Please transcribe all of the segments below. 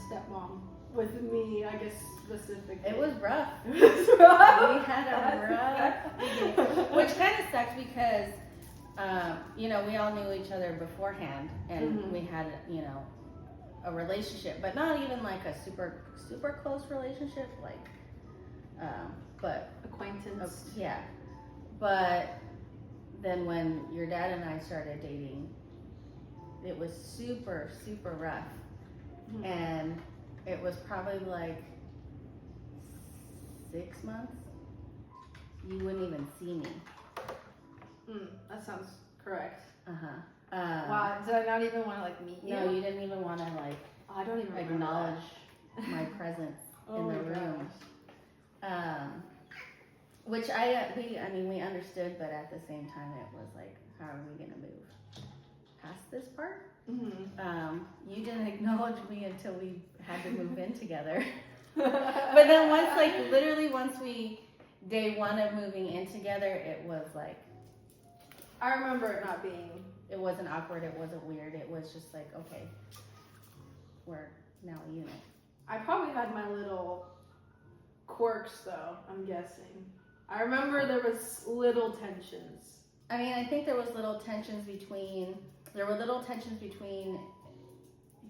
stepmom with me, I guess specifically. It was rough. It was rough. We had a rough beginning, which kind of sucks because, you know, we all knew each other beforehand, and we had, you know, a relationship, but not even like a super, super close relationship, like, but acquaintance. Yeah. But then when your dad and I started dating, it was super, super rough. And it was probably like 6 months. You wouldn't even see me. That sounds correct. Wow, did I not even want to like meet you? No, you didn't even want to like I don't even acknowledge my presence in the room. Which we understood, but at the same time it was like, how are we gonna move past this part? You didn't acknowledge me until we had to move in together. But then once we, day one of moving in together, it was like, I remember it not being. It wasn't awkward, it wasn't weird, it was just like, okay, we're now a unit. I probably had my little quirks though, I'm guessing. I remember there was little tensions. I mean, I think there were little tensions between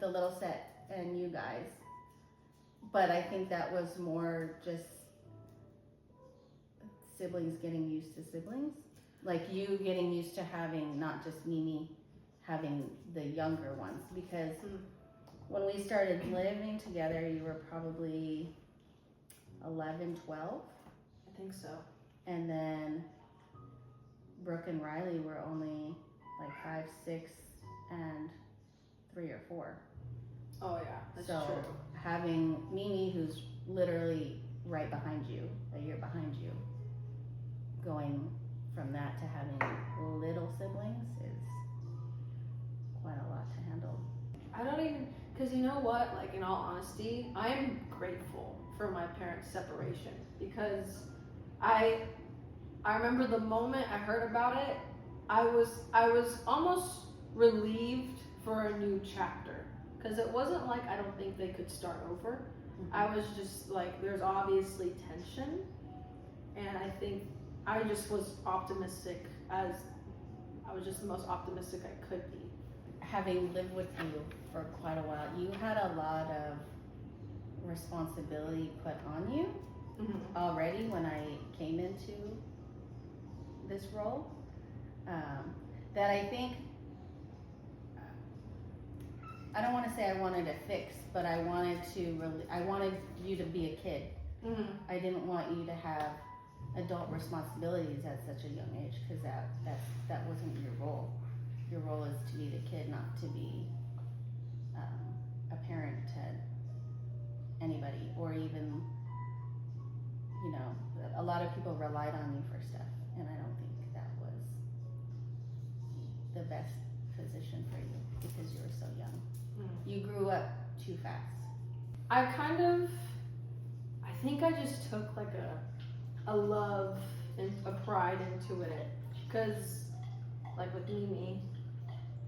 the little set and you guys. But I think that was more just siblings getting used to siblings. Like you getting used to having not just Mimi, having the younger ones. Because when we started living together, you were probably 11, 12. I think so. And then Brooke and Riley were only like 5, 6, and 3 or 4. Oh yeah, that's so true. Having Mimi, who's literally right behind you, a year behind you, going from that to having little siblings is quite a lot to handle. I don't even, because you know what, like in all honesty, I'm grateful for my parents' separation because I remember the moment I heard about it, I was almost relieved for a new chapter because it wasn't like I don't think they could start over. I was just like, there's obviously tension, and I think I just was optimistic I was just the most optimistic I could be. Having lived with you for quite a while, you had a lot of responsibility put on you already when I came into this role. That I think, I don't want to say I wanted to fix, but I wanted you to be a kid. I didn't want you to have adult responsibilities at such a young age because that wasn't your role. Your role is to be the kid, not to be a parent to anybody, or even, you know, a lot of people relied on you for stuff, and I don't think that was the best position for you because you were so young. You grew up too fast. I think I just took like a love and a pride into it because, like with Mimi,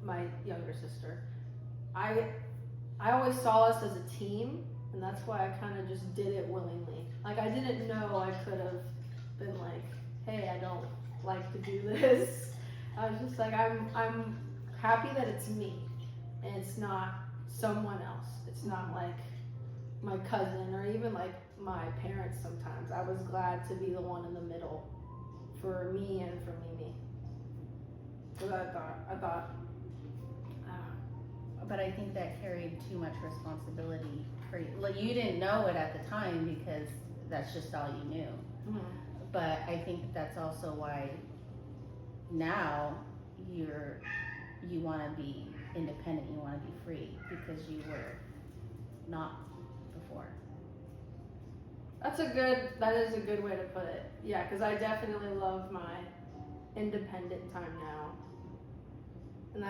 my younger sister, I always saw us as a team, and that's why I kind of just did it willingly. Like I didn't know I could have been like, hey, I don't like to do this. I was just like, I'm happy that it's me and it's not someone else. It's not like my cousin or even like my parents sometimes. I was glad to be the one in the middle for me and for Mimi. Because I thought. But I think that carried too much responsibility for you. Like you didn't know it at the time because that's just all you knew. But I think that's also why now you want to be independent, you want to be free because you were not before. That is a good way to put it. Yeah, because I definitely love my independent time now. And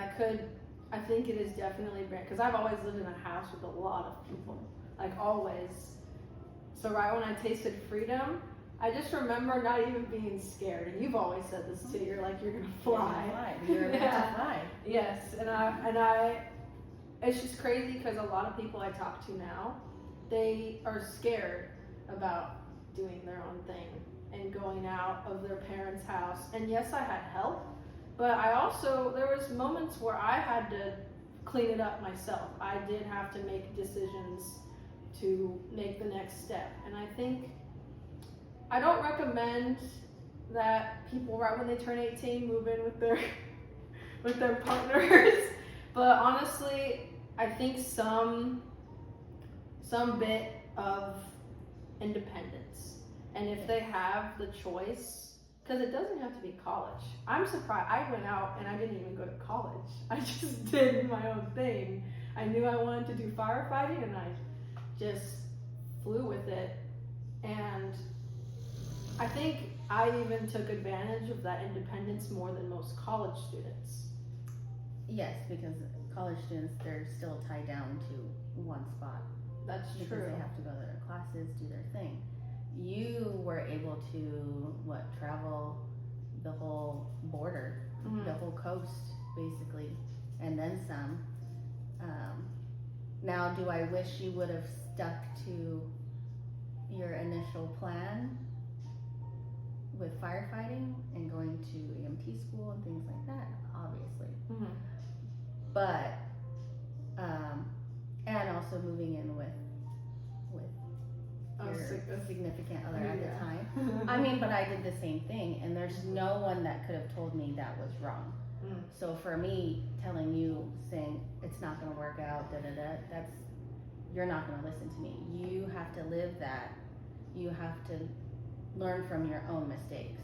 I think it is definitely great because I've always lived in a house with a lot of people, like always. So right when I tasted freedom, I just remember not even being scared. And you've always said this too. You're like, you're gonna fly. You're meant to fly. Yes, and it's just crazy because a lot of people I talk to now, they are scared about doing their own thing and going out of their parents' house. And yes, I had help, but I also, there was moments where I had to clean it up myself. I did have to make decisions to make the next step. And I think, I don't recommend that people right when they turn 18 move in with their partners. But honestly, I think some bit of independence. And if they have the choice, because it doesn't have to be college. I'm surprised. I went out and I didn't even go to college. I just did my own thing. I knew I wanted to do firefighting and I just flew with it. And I think I even took advantage of that independence more than most college students. Yes, because college students, they're still tied down to one spot. That's because true. they have to go to their classes, do their thing. You were able to, travel the whole border, the whole coast, basically, and then some. Now, do I wish you would have stuck to your initial plan with firefighting and going to EMT school and things like that? Obviously. But, and also moving in with your significant other at the time. I mean, but I did the same thing, and there's no one that could have told me that was wrong. So for me, telling you, saying it's not going to work out, that's, you're not going to listen to me. You have to live that. You have to learn from your own mistakes,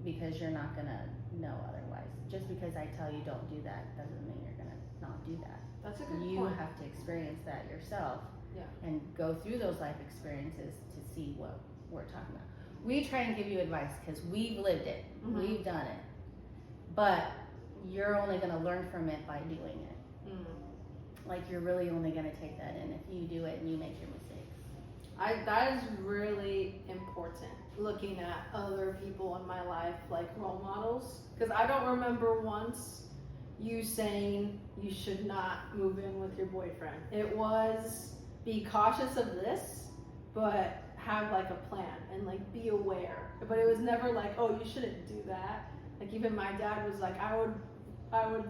because you're not going to know otherwise. Just because I tell you don't do that doesn't mean you're going to not do that. That's a good point. You have to experience that yourself. Yeah. And go through those life experiences to see what we're talking about. We try and give you advice because we've lived it, we've done it, but you're only going to learn from it by doing it. Like, you're really only going to take that in if you do it and you make your mistakes. That is really important, looking at other people in my life, like role models, because I don't remember once you saying you should not move in with your boyfriend. It was, be cautious of this, but have like a plan and like be aware. But it was never like, oh, you shouldn't do that. Like, even my dad was like, I would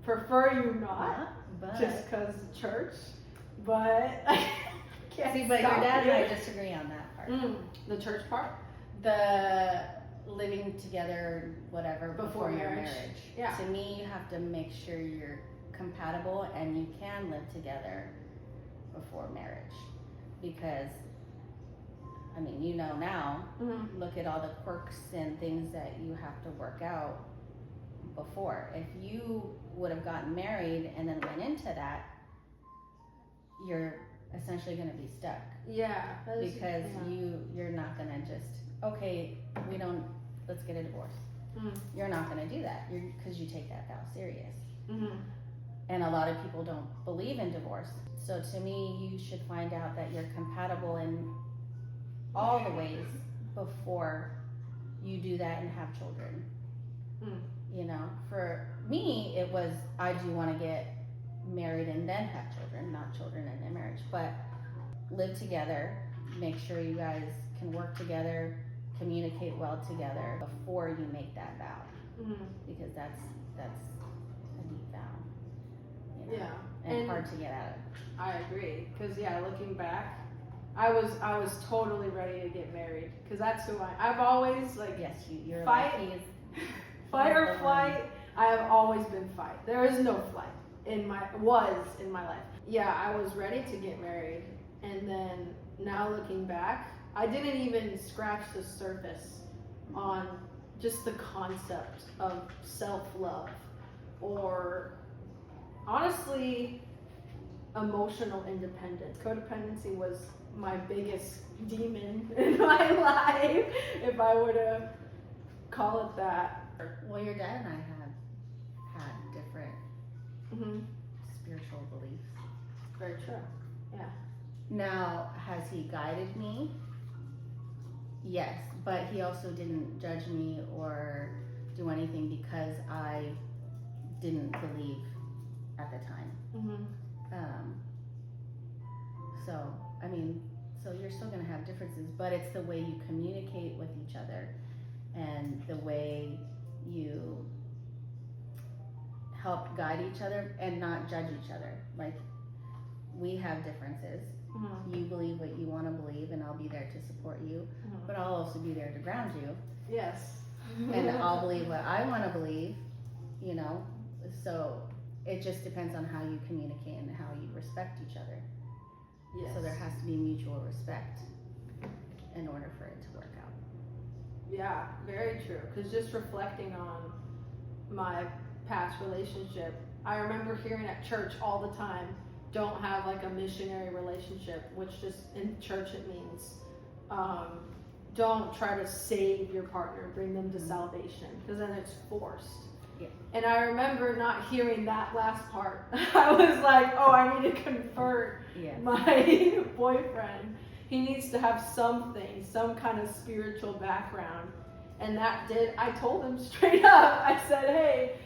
prefer you not, but just because church. But I can't see, but your dad and I disagree on that part. The church part, the living together, whatever, before your marriage. Yeah. To me, you have to make sure you're compatible and you can live together before marriage, because I mean, you know now, look at all the quirks and things that you have to work out before. If you would have gotten married and then went into that, you're essentially going to be stuck. Yeah. Because you're not going to just, okay, let's get a divorce. You're not going to do that, because you take that vow serious. And a lot of people don't believe in divorce. So to me, you should find out that you're compatible in all the ways before you do that and have children. You know, for me, it was, I do want to get married and then have children, not children and then marriage. But live together, make sure you guys can work together, communicate well together before you make that vow. Because that's a deep vow. You know? Yeah. And hard to get out of. I agree, because looking back, I was totally ready to get married, because that's who I've always, like, yes, you're fight, like, fight or flight. I have always been fight. There is no flight in my life. Yeah, I was ready to get married, and then now looking back, I didn't even scratch the surface on just the concept of self-love, or honestly, emotional independence. Codependency was my biggest demon in my life, if I were to call it that. Well, your dad and I had different spiritual beliefs. Very true. Yeah. Now, has he guided me? Yes, but he also didn't judge me or do anything because I didn't believe at the time. So, I mean, so you're still gonna have differences, but it's the way you communicate with each other and the way you help guide each other and not judge each other. Like, we have differences. Mm-hmm. You believe what you want to believe, and I'll be there to support you, Mm-hmm. but I'll also be there to ground you. Yes. And I'll believe what I want to believe, you know? So it just depends on how you communicate and how you respect each other. Yes. So there has to be mutual respect in order for it to work out. Yeah, very true. Because just reflecting on my past relationship, I remember hearing at church all the time, don't have like a missionary relationship, which just in church it means don't try to save your partner, bring them to salvation, because then it's forced. Yeah. And I remember not hearing that last part. I was like, oh, I need to convert my boyfriend. He needs to have something, some kind of spiritual background. And that did, I told him straight up, I said, hey,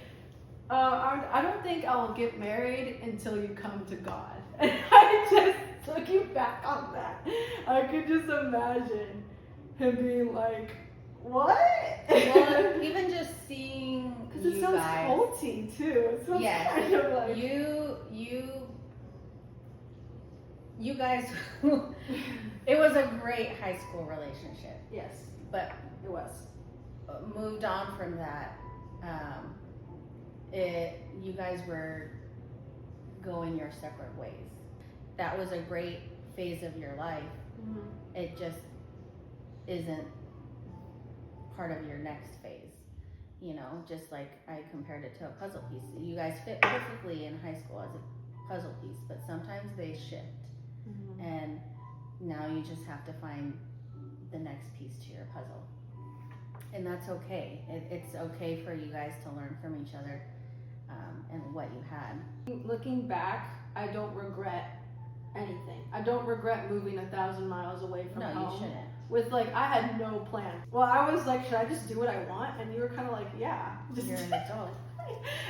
I don't think I'll get married until you come to God. And I just, looking back on that, I could just imagine him being like, what? Well, even just seeing because it sounds guys, culty too. It sounds kind of like you guys. It was a great high school relationship. Yes, but it was. Moved on from that. You guys were going your separate ways. That was a great phase of your life. Mm-hmm. It just isn't part of your next phase, you know, just like I compared it to a puzzle piece. You guys fit perfectly in high school as a puzzle piece, but sometimes they shift. Mm-hmm. And now you just have to find the next piece to your puzzle. And that's okay. It's okay for you guys to learn from each other and what you had. Looking back, I don't regret anything. I don't regret moving 1,000 miles away from home. No, you shouldn't. With like, I had no plan. Well, I was like, should I just do what I want? And you were kind of like, yeah. Just You're an adult.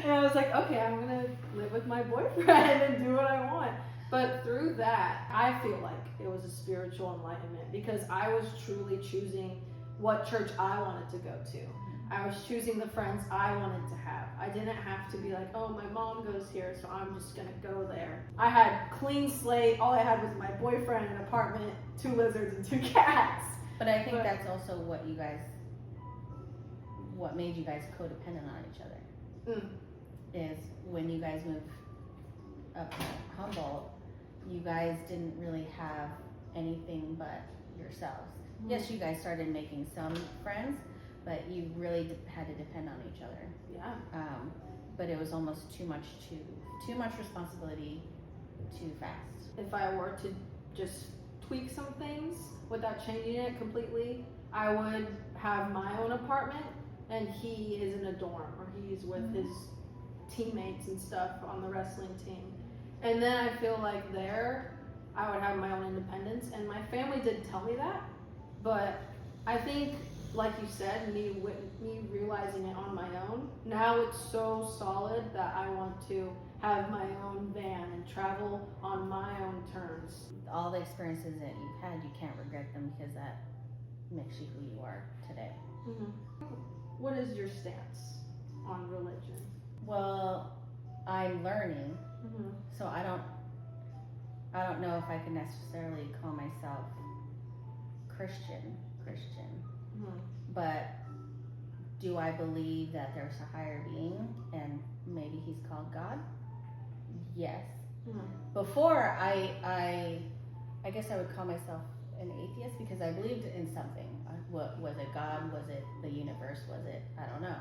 And I was like, okay, I'm gonna live with my boyfriend and do what I want. But through that, I feel like it was a spiritual enlightenment because I was truly choosing what church I wanted to go to. I was choosing the friends I wanted to have. I didn't have to be like, oh, my mom goes here, so I'm just gonna go there. I had clean slate. All I had was my boyfriend, an apartment, 2 lizards, and 2 cats. But I think that's also what made you guys codependent on each other. Is when you guys moved up to Humboldt, you guys didn't really have anything but yourselves. Yes, you guys started making some friends, but you really had to depend on each other. Yeah. But it was almost too much responsibility too fast. If I were to just tweak some things without changing it completely, I would have my own apartment and he is in a dorm or he's with his teammates and stuff on the wrestling team. And then I feel like there I would have my own independence, and my family did tell me that, but I think, like you said, me realizing it on my own, now it's so solid that I want to have my own van and travel on my own terms. All the experiences that you've had, you can't regret them because that makes you who you are today. Mm-hmm. What is your stance on religion? Well, I'm learning, so I don't know if I can necessarily call myself Christian. But do I believe that there's a higher being and maybe he's called God? Yes. Before I guess I would call myself an atheist because I believed in something. What was it? God? Was it the universe? Was it? I don't know.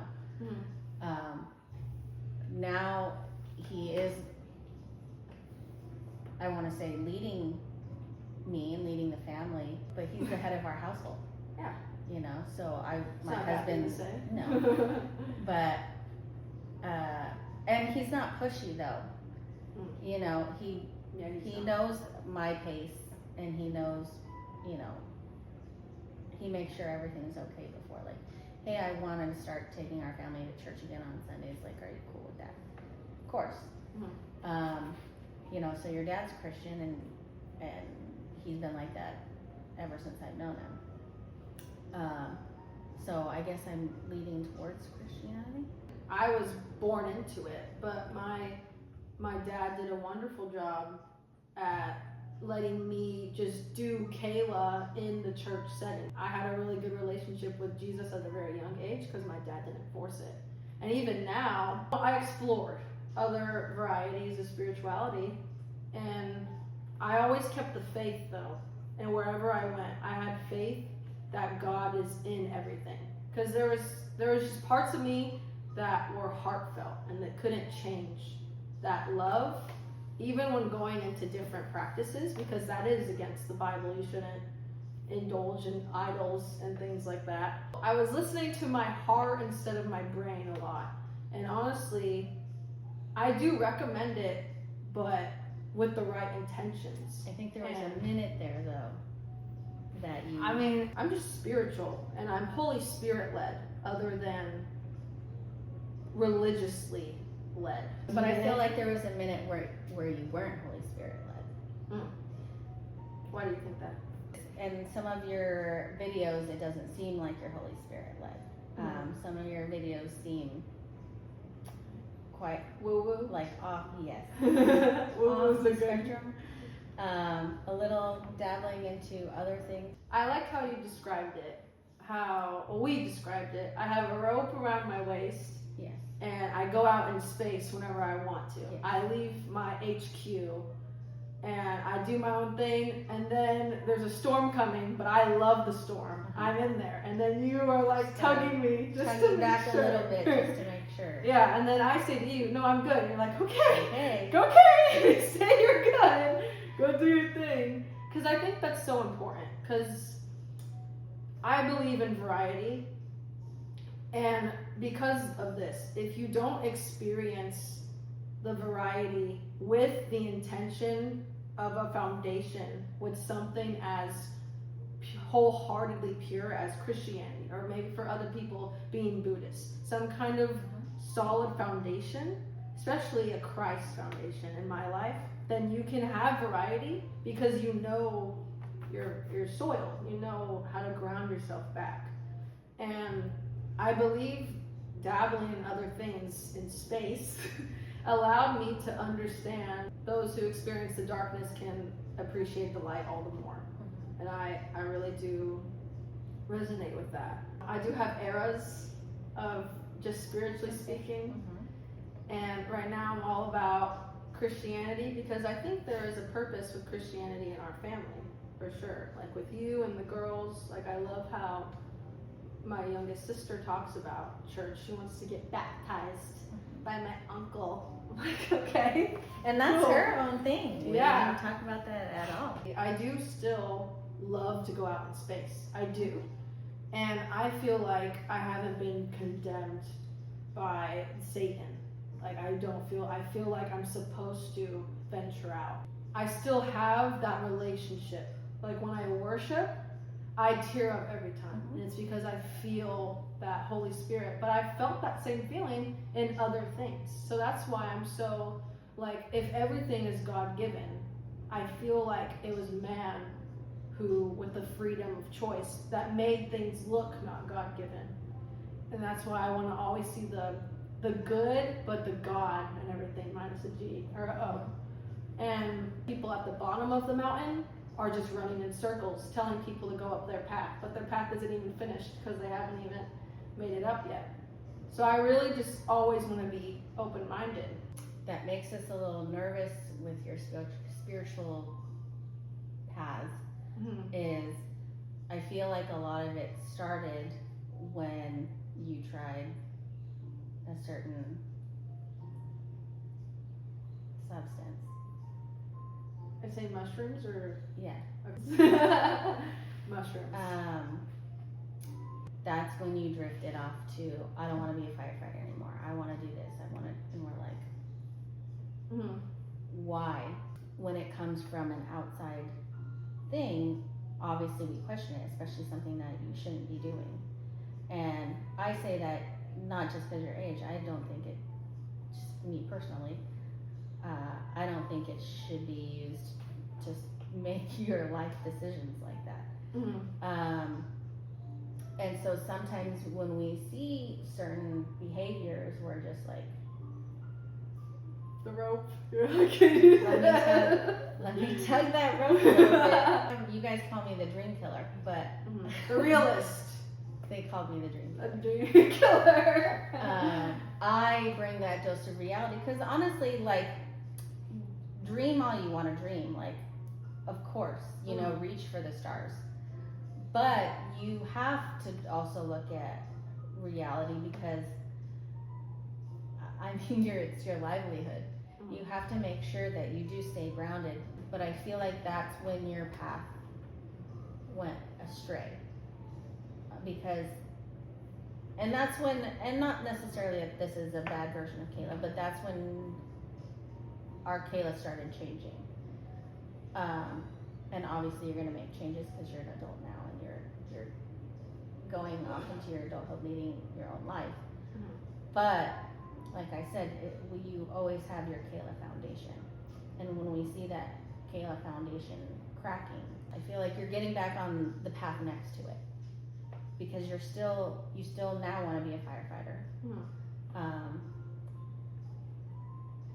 Now he is, I want to say, leading me and leading the family, but he's the head of our household. Yeah. You know, so my not husband, bad to say. no, but and he's not pushy though. You know, he knows my pace, and he knows, you know, he makes sure everything's okay before, like, hey, I want to start taking our family to church again on Sundays. Like, are you cool with that? Of course. So your dad's Christian, and he's been like that ever since I've known him. So I guess I'm leaning towards Christianity. I was born into it, but my dad did a wonderful job at letting me just do Kayla in the church setting. I had a really good relationship with Jesus at a very young age because my dad didn't force it. And even now, I explored other varieties of spirituality, and I always kept the faith though. And wherever I went, I had faith that God is in everything. Because there was just parts of me that were heartfelt and that couldn't change. That love, even when going into different practices, because that is against the Bible. You shouldn't indulge in idols and things like that. I was listening to my heart instead of my brain a lot. And honestly, I do recommend it, but with the right intentions. I think there was a minute there though that you... I mean, I'm just spiritual, and I'm Holy Spirit led, other than religiously led. But I feel like there was a minute where you weren't Holy Spirit led. Why do you think that? And some of your videos, it doesn't seem like you're Holy Spirit led. Some of your videos seem quite woo-woo, like off, yes. Woo-woo is the a good. spectrum. A little dabbling into other things. I like how you described it. We described it. I have a rope around my waist. Yes. And I go out in space whenever I want to. Yes. I leave my HQ and I do my own thing, and then there's a storm coming, but I love the storm. I'm in there, and then you are like tugging me just to make back sure. a little bit just to make sure. Yeah, and then I say to you, no, I'm good. And you're like, okay, Hey. okay, say you're good. Go do your thing. Because I think that's so important. Because I believe in variety. And because of this, if you don't experience the variety with the intention of a foundation, with something as wholeheartedly pure as Christianity, or maybe for other people being Buddhist, some kind of solid foundation, especially a Christ foundation in my life, then you can have variety because you know your soil, you know how to ground yourself back. And I believe dabbling in other things in space allowed me to understand those who experience the darkness can appreciate the light all the more. And I really do resonate with that. I do have eras of just spiritually speaking. And right now I'm all about Christianity because I think there is a purpose with Christianity in our family, for sure. Like with you and the girls, like I love how my youngest sister talks about church. She wants to get baptized by my uncle. I'm like, okay. And that's cool. her own thing. We Yeah. didn't talk about that at all. I do still love to go out in space. I do. And I feel like I haven't been condemned by Satan. Like I feel like I'm supposed to venture out. I still have that relationship. Like when I worship, I tear up every time. And it's because I feel that Holy Spirit. But I felt that same feeling in other things. So that's why I'm so, like, if everything is God-given, I feel like it was man who, with the freedom of choice, that made things look not God-given. And that's why I want to always see the good, but the God and everything, minus a G or a O. And people at the bottom of the mountain are just running in circles, telling people to go up their path, but their path isn't even finished because they haven't even made it up yet. So I really just always want to be open-minded. That makes us a little nervous with your spiritual paths. Is I feel like a lot of it started when you tried a certain substance. I say mushrooms or Yeah. mushrooms. That's when you drifted off to, I don't want to be a firefighter anymore. I want to do this. I want to, and we're like, why? When it comes from an outside thing, obviously we question it, especially something that you shouldn't be doing. And I say that not just because your age. I don't think it, just me personally, I don't think it should be used to make your life decisions like that. And so sometimes when we see certain behaviors, we're just like, the rope. You're like, let me tug that rope a little bit. You guys call me the dream killer, but the realist. They called me the dream killer. A dream killer. I bring that dose of reality because honestly, like, dream all you want to dream. Like, of course, you know, reach for the stars. But you have to also look at reality because, I mean, it's your livelihood. You have to make sure that you do stay grounded. But I feel like that's when your path went astray. Because, and that's when, and not necessarily if this is a bad version of Kayla, but that's when our Kayla started changing. And obviously you're gonna make changes because you're an adult now and you're going off into your adulthood, leading your own life. But like I said, you always have your Kayla foundation. And when we see that Kayla foundation cracking, I feel like you're getting back on the path next to it. Because you still now want to be a firefighter.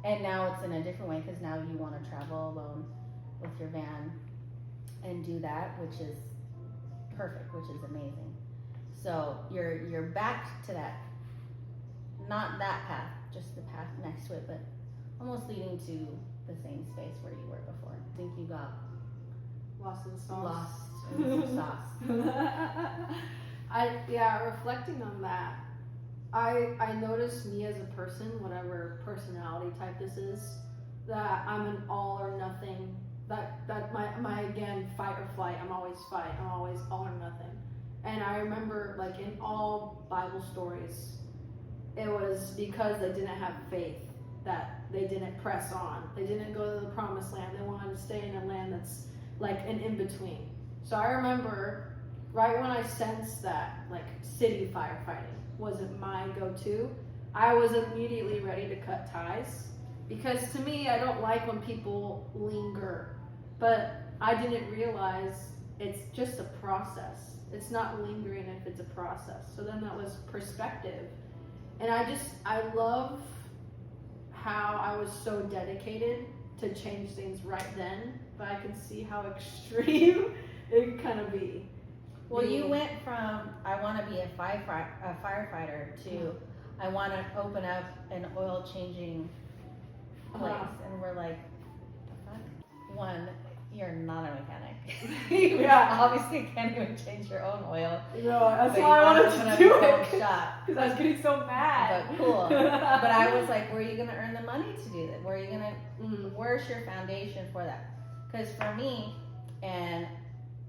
And now it's in a different way because now you want to travel alone with your van and do that, which is perfect, which is amazing. So you're back to that, not that path, just the path next to it, but almost leading to the same space where you were before. I think you got Lost in the sauce. lost in the sauce. Reflecting on that, I noticed me as a person, whatever personality type this is, that I'm an all or nothing. That my again, fight or flight. I'm always fight. I'm always all or nothing. And I remember, like, in all Bible stories, it was because they didn't have faith that they didn't press on. They didn't go to the promised land. They wanted to stay in a land that's like an in-between. So I remember right when I sensed that, like, city firefighting wasn't my go-to, I was immediately ready to cut ties. Because to me, I don't like when people linger. But I didn't realize it's just a process. It's not lingering if it's a process. So then that was perspective. And I love how I was so dedicated to change things right then, but I can see how extreme it can kind of be. Well, you went from I want to be a firefighter to I want to open up an oil changing place, and we're like, the fuck? One, you're not a mechanic. You obviously can't even change your own oil. No, that's why I wanted to do it. Because I was getting so mad. But cool. But I was like, where are you going to earn the money to do that? Where are you going to, where's your foundation for that? Because for me, and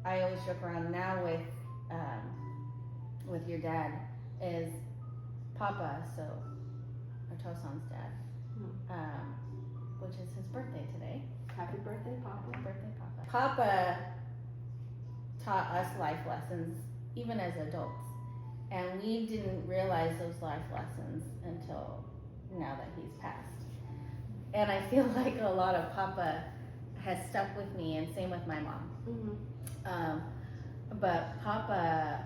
I always joke around now with your dad, is Papa, so Okasan's dad, which is his birthday today. Happy birthday, Papa. Happy birthday, Papa. Papa taught us life lessons, even as adults. And we didn't realize those life lessons until now that he's passed. And I feel like a lot of Papa has stuck with me, and same with my mom. But Papa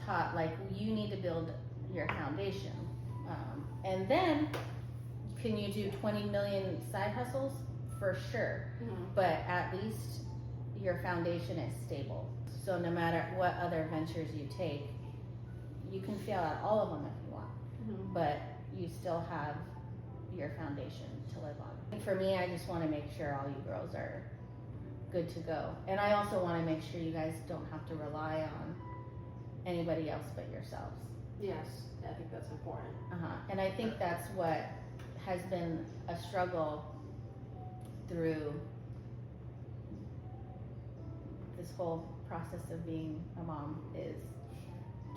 taught, like, you need to build your foundation. And then, can you do 20 million side hustles? For sure. But at least your foundation is stable. So no matter what other ventures you take, you can fail at all of them if you want. But you still have your foundation to live on. And for me, I just want to make sure all you girls are good to go. And I also want to make sure you guys don't have to rely on anybody else but yourselves. Yes, I think that's important. And I think that's what has been a struggle through this whole process of being a mom, is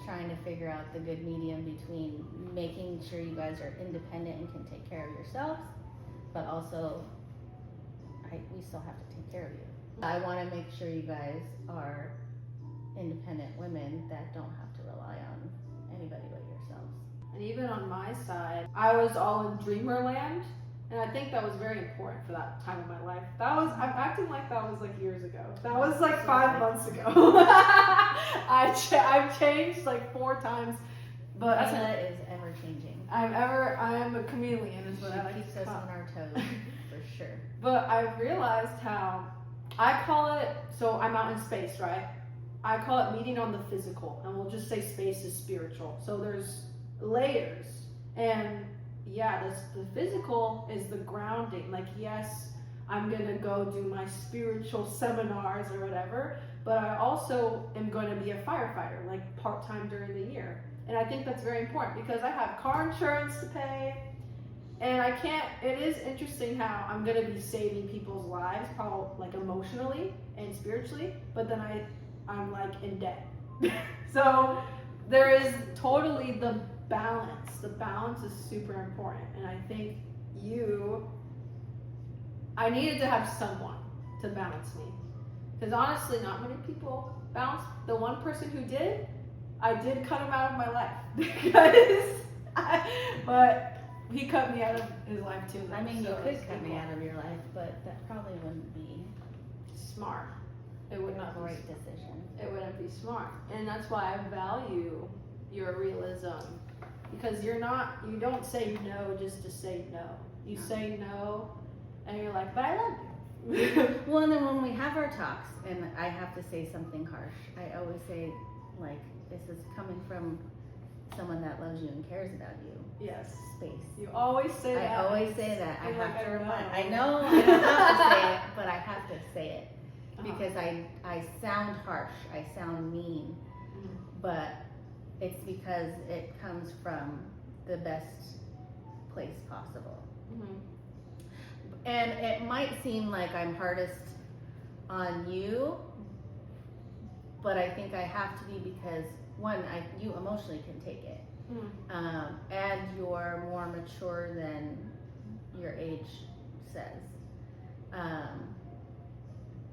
trying to figure out the good medium between making sure you guys are independent and can take care of yourselves, but also we still have to take care of you. I want to make sure you guys are independent women that don't have to rely on anybody but yourselves. And even on my side, I was all in dreamer land, And I think that was very important for that time of my life. I'm acting like that was like years ago. That was like 5 months ago. I've changed like 4 times. But That is ever changing. I am a chameleon is what I like keeps to us call. on our toes, for sure. But I've realized how I call it, so I'm out in space, right? I call it meeting on the physical, and we'll just say space is spiritual. So there's layers, and yeah, the physical is the grounding. Like, yes, I'm gonna go do my spiritual seminars or whatever, but I also am going to be a firefighter, like part-time during the year. And I think that's very important because I have car insurance to pay, and I can't, it is interesting how I'm going to be saving people's lives, probably like emotionally and spiritually, but then I'm like in debt. So there is totally the balance. The balance is super important. And I think I needed to have someone to balance me. Because honestly, not many people balance. The one person who did, I did cut him out of my life. But he cut me out of his life too. I mean, you could cut me out of your life, but that probably wouldn't be smart. It would not a great decision. It wouldn't be smart. And that's why I value your realism. Because you don't say no just to say no. You say no, and you're like, but I love you. Well, and then when we have our talks, and I have to say something harsh, I always say, like, this is coming from someone that loves you and cares about you. Yes. Space. You always say that. I always say that. I have to remind. I I know I don't have to say it, but I have to say it. Because I sound harsh, I sound mean, but it's because it comes from the best place possible. And it might seem like I'm hardest on you, but I think I have to be because, one, you emotionally can take it. And you're more mature than your age says.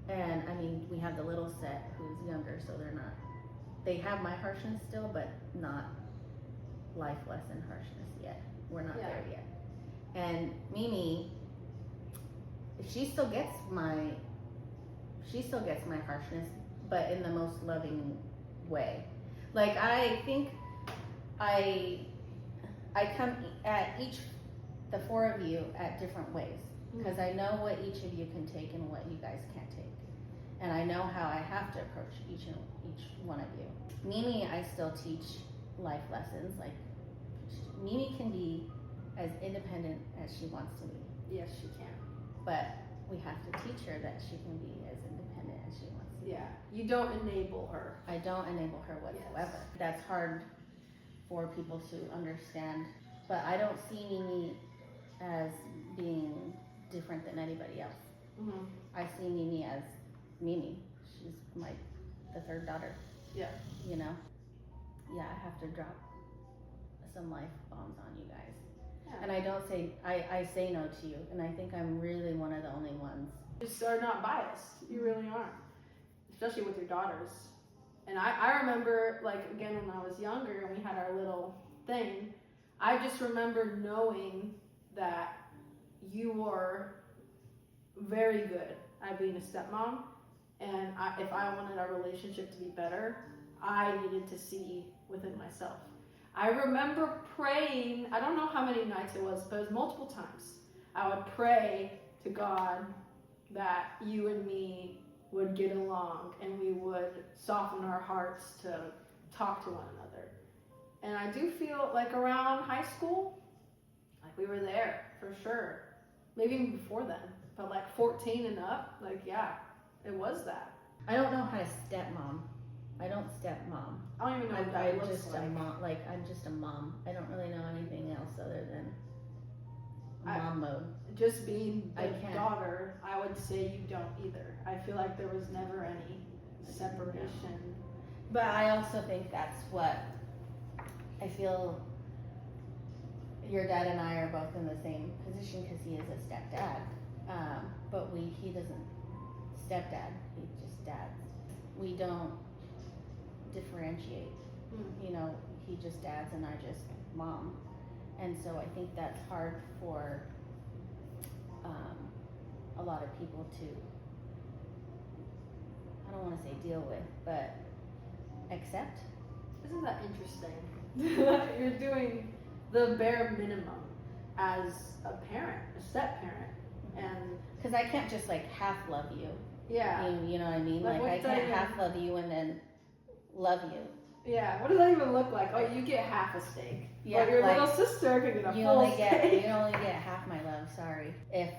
And I mean, we have the little set who's younger, so they have my harshness still, but not life lesson harshness yet. We're not there yet. And Mimi, she still gets my harshness, but in the most loving way. Like, I think I come at the 4 of you at different ways. Because I know what each of you can take and what you guys can't take. And I know how I have to approach each one of you. Mimi, I still teach life lessons. Like, Mimi can be as independent as she wants to be. Yes, she can. But we have to teach her that she can be as independent as she wants to be. Yeah, you don't enable her. I don't enable her whatsoever. Yes. That's hard for people to understand. But I don't see Mimi as being different than anybody else. I see Mimi as Mimi. She's the 3rd daughter. Yeah. You know? Yeah, I have to drop some life bombs on you guys. Yeah. And I don't say, I say no to you. And I think I'm really one of the only ones. You just are not biased. You really aren't. Especially with your daughters. And I remember, like, again, when I was younger and we had our little thing, I just remember knowing that you were very good at being a stepmom, and if I wanted our relationship to be better, I needed to see within myself. I remember praying, I don't know how many nights it was, but it was multiple times. I would pray to God that you and me would get along and we would soften our hearts to talk to one another. And I do feel like around high school, like we were there for sure. Maybe even before then, but like 14 and up, like, yeah, it was that. I don't know how to stepmom. I don't stepmom. I don't even know what that I'm looks just like. a mom. Like, I'm just a mom. I don't really know anything else other than mom mode. Just being I the can't. daughter, I would say you don't either. I feel like there was never any separation. But I also think that's what I feel. Your dad and I are both in the same position because he is a stepdad. But he doesn't stepdad. He just dads. We don't differentiate. You know, he just dads and I just mom. And so I think that's hard for a lot of people to, I don't want to say deal with, but accept. Isn't that interesting? You're doing the bare minimum as a parent, a step parent, and because I can't just like half love you. yeah, You know what I mean? Like, Like what I does that can't even- half love you and then love you. yeah. What does that even look like? Oh, you get half a steak. Yeah, but your like, little sister can get a You full only steak. get half my love. Sorry. If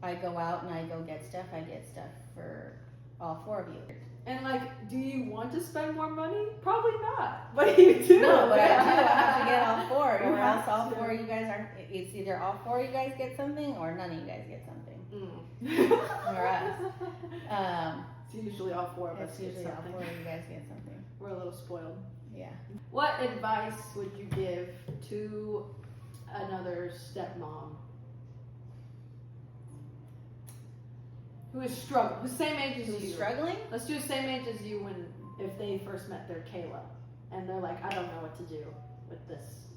I go out and I go get stuff, I get stuff for all four of you. And like, do you want to spend more money? Probably not. But you do. No, but I do. I have to get all four, You or have else all to. four of you guys are. It's either all four of you guys get something, or none of you guys get something. Or us. It's usually all four of us It's get usually all something. four of you guys get something. We're a little spoiled. Yeah. What advice would you give to another stepmom who is struggling, who's same age as Who's you? struggling? Let's do the same age as you when if they first met their Kayla, and they're like, I don't know what to do with this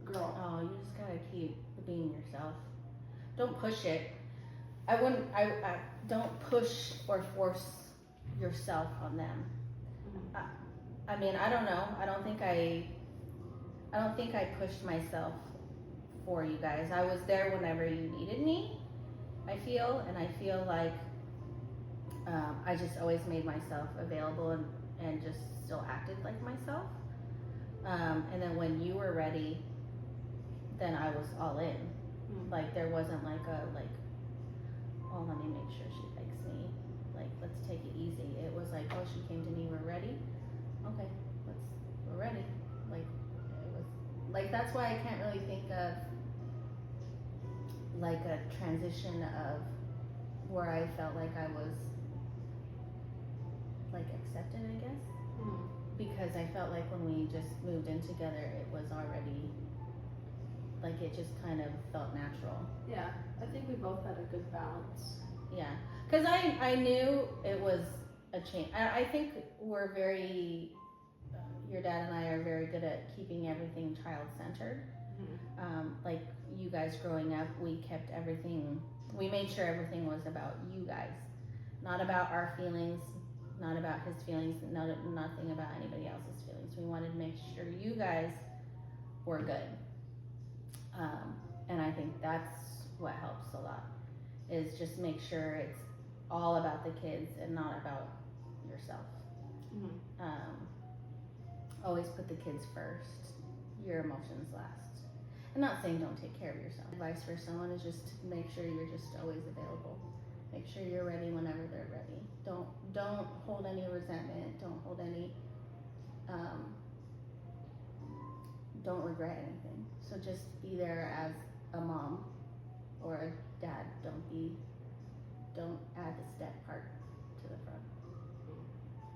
girl. Oh, you just gotta keep being yourself. Don't push it. I wouldn't. I don't push or force yourself on them. I mean, I don't know. I don't think I pushed myself for you guys. I was there whenever you needed me. I feel like I just always made myself available and just still acted like myself. And then when you were ready, then I was all in. Like there wasn't like oh, let me make sure she likes me. Like, let's take it easy. It was like, oh, she came to me, we're ready. Okay, we're ready. Like, it was like, that's why I can't really think of like a transition of where I felt like I was like accepted, I guess. Because I felt like when we just moved in together, it was already like it just kind of felt natural. Yeah, I think we both had a good balance. Yeah, because I knew it was a change. I think we're very, your dad and I are very good at keeping everything child-centered. Like you guys growing up, we kept everything, we made sure everything was about you guys. Not about our feelings, not about his feelings, nothing about anybody else's feelings. We wanted to make sure you guys were good. And I think that's what helps a lot, is just make sure it's all about the kids and not about yourself. Always put the kids first, your emotions last. I'm not saying don't take care of yourself. Advice for someone is just to make sure you're just always available. Make sure you're ready whenever they're ready. Don't hold any resentment. Don't hold any, don't regret anything. So just be there as a mom or a dad. Don't add the step part to the front.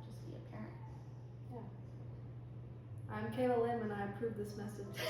Just be a parent. I'm Kayla Lim and I approve this message.